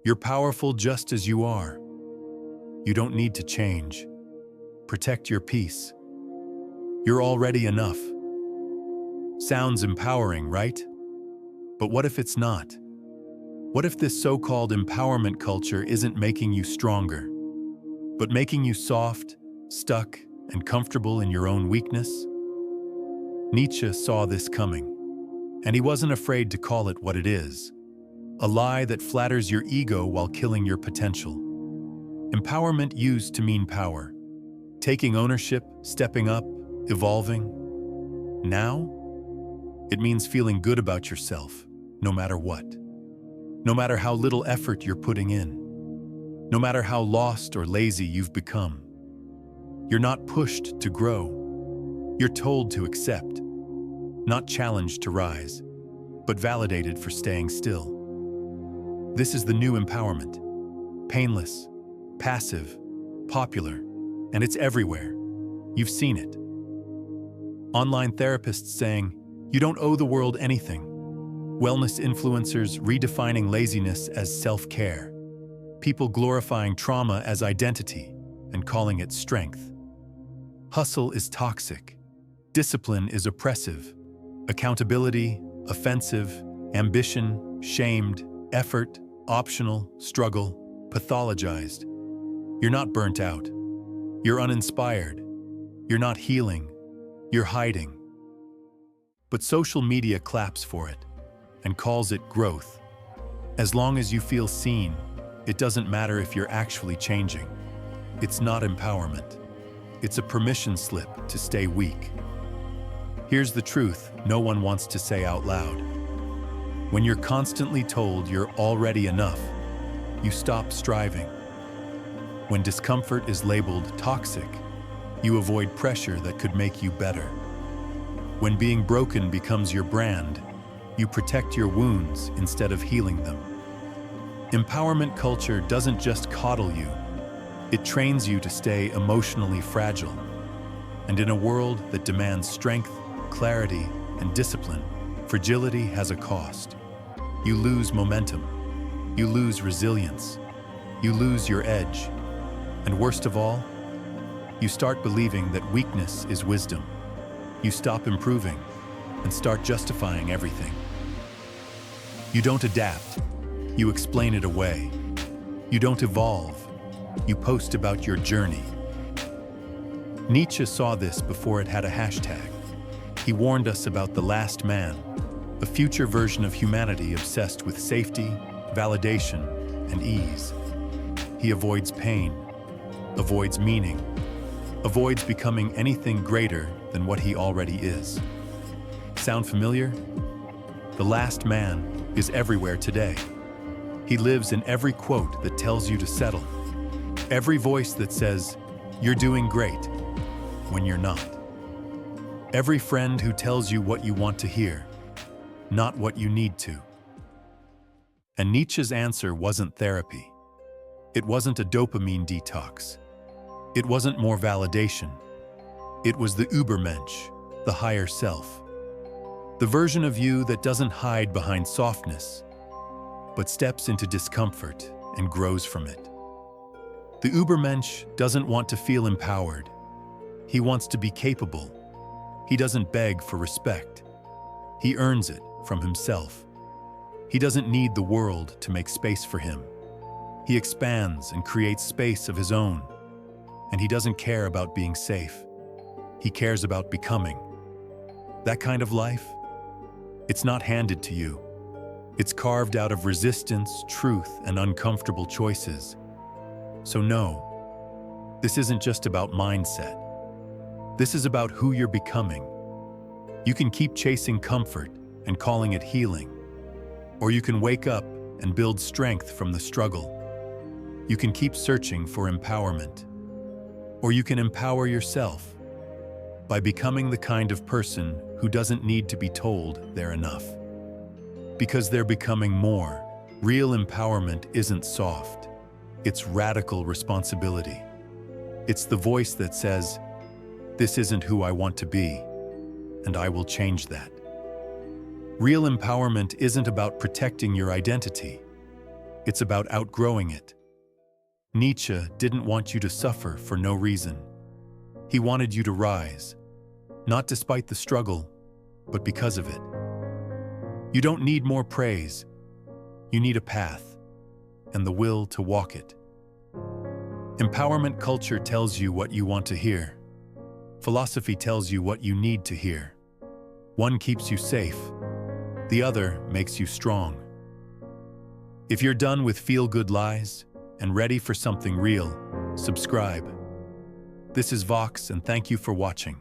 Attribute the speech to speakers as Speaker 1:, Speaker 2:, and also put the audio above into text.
Speaker 1: You're powerful just as you are. You don't need to change. Protect your peace. You're already enough. Sounds empowering, right? But what if it's not? What if this so-called empowerment culture isn't making you stronger, but making you soft, stuck, and comfortable in your own weakness? Nietzsche saw this coming, and he wasn't afraid to call it what it is: a lie that flatters your ego while killing your potential. Empowerment used to mean power, taking ownership, stepping up, evolving. Now, it means feeling good about yourself, no matter what. No matter how little effort you're putting in. No matter how lost or lazy you've become. You're not pushed to grow. You're told to accept. Not challenged to rise, but validated for staying still. This is the new empowerment. Painless, passive, popular, and it's everywhere. You've seen it. Online therapists saying, "You don't owe the world anything." Wellness influencers redefining laziness as self-care. People glorifying trauma as identity and calling it strength. Hustle is toxic. Discipline is oppressive. Accountability, offensive. Ambition, shamed. Effort, optional. Struggle, pathologized. You're not burnt out. You're uninspired. You're not healing. You're hiding. But social media claps for it and calls it growth. As long as you feel seen, it doesn't matter if you're actually changing. It's not empowerment. It's a permission slip to stay weak. Here's the truth no one wants to say out loud. When you're constantly told you're already enough, you stop striving. When discomfort is labeled toxic, you avoid pressure that could make you better. When being broken becomes your brand, you protect your wounds instead of healing them. Empowerment culture doesn't just coddle you, it trains you to stay emotionally fragile. And in a world that demands strength, clarity, and discipline, fragility has a cost. You lose momentum. You lose resilience. You lose your edge. And worst of all, you start believing that weakness is wisdom. You stop improving and start justifying everything. You don't adapt. You explain it away. You don't evolve. You post about your journey. Nietzsche saw this before it had a hashtag. He warned us about the last man, a future version of humanity obsessed with safety, validation, and ease. He avoids pain, avoids meaning, avoids becoming anything greater than what he already is. Sound familiar? The last man is everywhere today. He lives in every quote that tells you to settle, every voice that says, "You're doing great," when you're not. Every friend who tells you what you want to hear, not what you need to. And Nietzsche's answer wasn't therapy. It wasn't a dopamine detox. It wasn't more validation. It was the Übermensch, the higher self. The version of you that doesn't hide behind softness, but steps into discomfort and grows from it. The Übermensch doesn't want to feel empowered. He wants to be capable. He doesn't beg for respect. He earns it from himself. He doesn't need the world to make space for him. He expands and creates space of his own. And he doesn't care about being safe. He cares about becoming. That kind of life, it's not handed to you. It's carved out of resistance, truth, and uncomfortable choices. So no, this isn't just about mindset. This is about who you're becoming. You can keep chasing comfort and calling it healing. Or you can wake up and build strength from the struggle. You can keep searching for empowerment. Or you can empower yourself by becoming the kind of person who doesn't need to be told they're enough. Because they're becoming more. Real empowerment isn't soft. It's radical responsibility. It's the voice that says, "This isn't who I want to be, and I will change that." Real empowerment isn't about protecting your identity. It's about outgrowing it. Nietzsche didn't want you to suffer for no reason. He wanted you to rise, not despite the struggle, but because of it. You don't need more praise. You need a path and the will to walk it. Empowerment culture tells you what you want to hear. Philosophy tells you what you need to hear. One keeps you safe. The other makes you strong. If you're done with feel-good lies and ready for something real, subscribe. This is Vox, and thank you for watching.